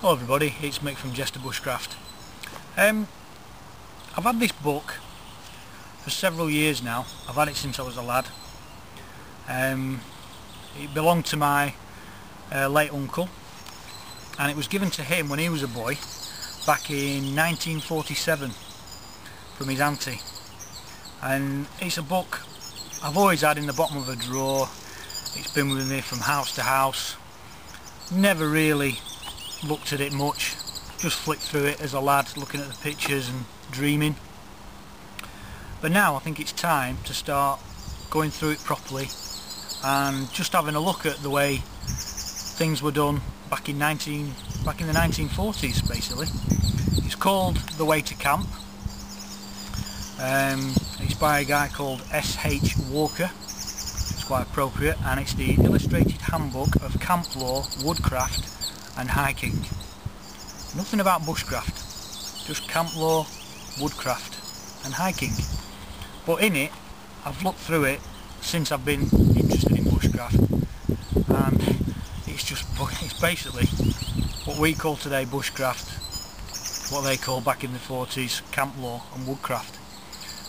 Hello everybody, it's Mick from Bushcraft. I've had this book for several years now. I've had it since I was a lad. It belonged to my late uncle, and it was given to him when he was a boy back in 1947 from his auntie. And it's a book I've always had in the bottom of a drawer. It's been with me from house to house. Never really looked at it much, just flicked through it as a lad, looking at the pictures and dreaming. But now I think it's time to start going through it properly and just having a look at the way things were done back in the 1940s basically. It's called The Way to Camp. It's by a guy called S.H. Walker. It's quite appropriate, and it's the illustrated handbook of camp law, woodcraft and hiking. Nothing about bushcraft, just camp law, woodcraft and hiking. But in it, I've looked through it since I've been interested in bushcraft, and it's basically what we call today bushcraft, what they call back in the 40s camp law and woodcraft.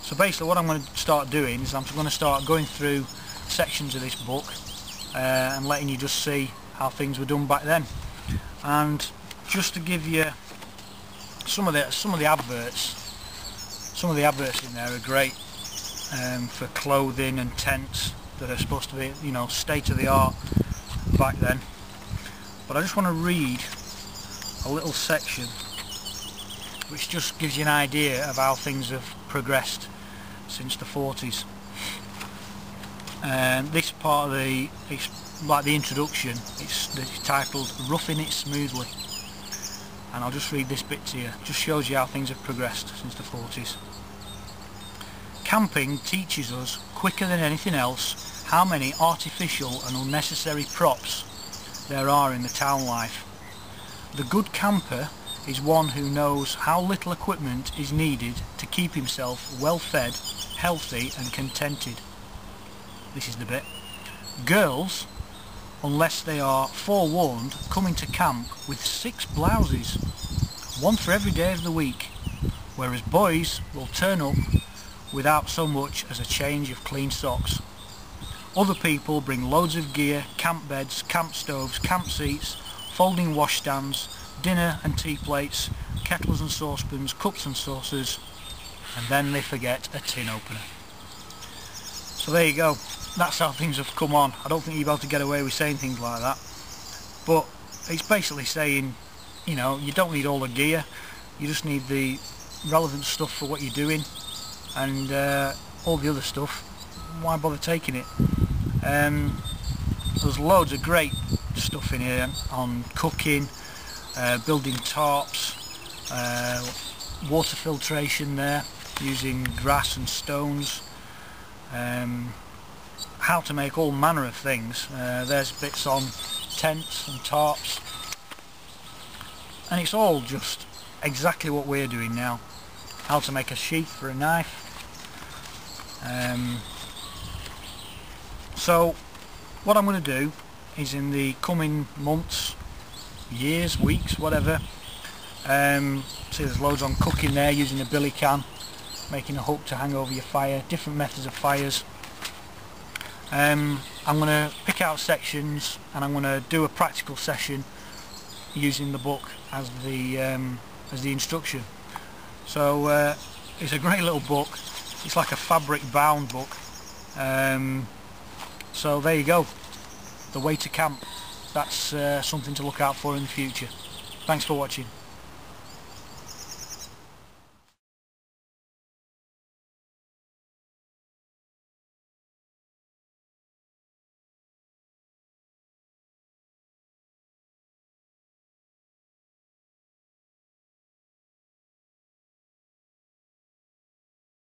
So basically what I'm going to start doing is I'm going to start going through sections of this book and letting you just see how things were done back then. And just to give you some of the adverts, some of the adverts in there are great for clothing and tents that are supposed to be, you know, state of the art back then. But I just want to read a little section which just gives you an idea of how things have progressed since the 40s. This part of it's like the introduction. It's titled Roughing It Smoothly, and I'll just read this bit to you. Just shows you how things have progressed since the 40s. Camping teaches us quicker than anything else how many artificial and unnecessary props there are in the town life. The good camper is one who knows how little equipment is needed to keep himself well fed, healthy and contented. This is the bit. Girls, unless they are forewarned, come into camp with 6 blouses, one for every day of the week, whereas boys will turn up without so much as a change of clean socks. Other people bring loads of gear, camp beds, camp stoves, camp seats, folding washstands, dinner and tea plates, kettles and saucepans, cups and saucers, and then they forget a tin opener. So there you go. That's how things have come on. I don't think you'll be able to get away with saying things like that. But it's basically saying, you know, you don't need all the gear. You just need the relevant stuff for what you're doing, and all the other stuff, why bother taking it? There's loads of great stuff in here on cooking, building tarps, water filtration there, using grass and stones, how to make all manner of things. There's bits on tents and tarps, and it's all just exactly what we're doing now. How to make a sheath for a knife. So what I'm going to do is, in the coming months, years, weeks, whatever, see there's loads on cooking there, using a billy can, making a hook to hang over your fire, different methods of fires. I'm going to pick out sections, and I'm going to do a practical session using the book as the instruction. So it's a great little book. It's like a fabric bound book. So there you go. The Way to Camp. That's something to look out for in the future. Thanks for watching.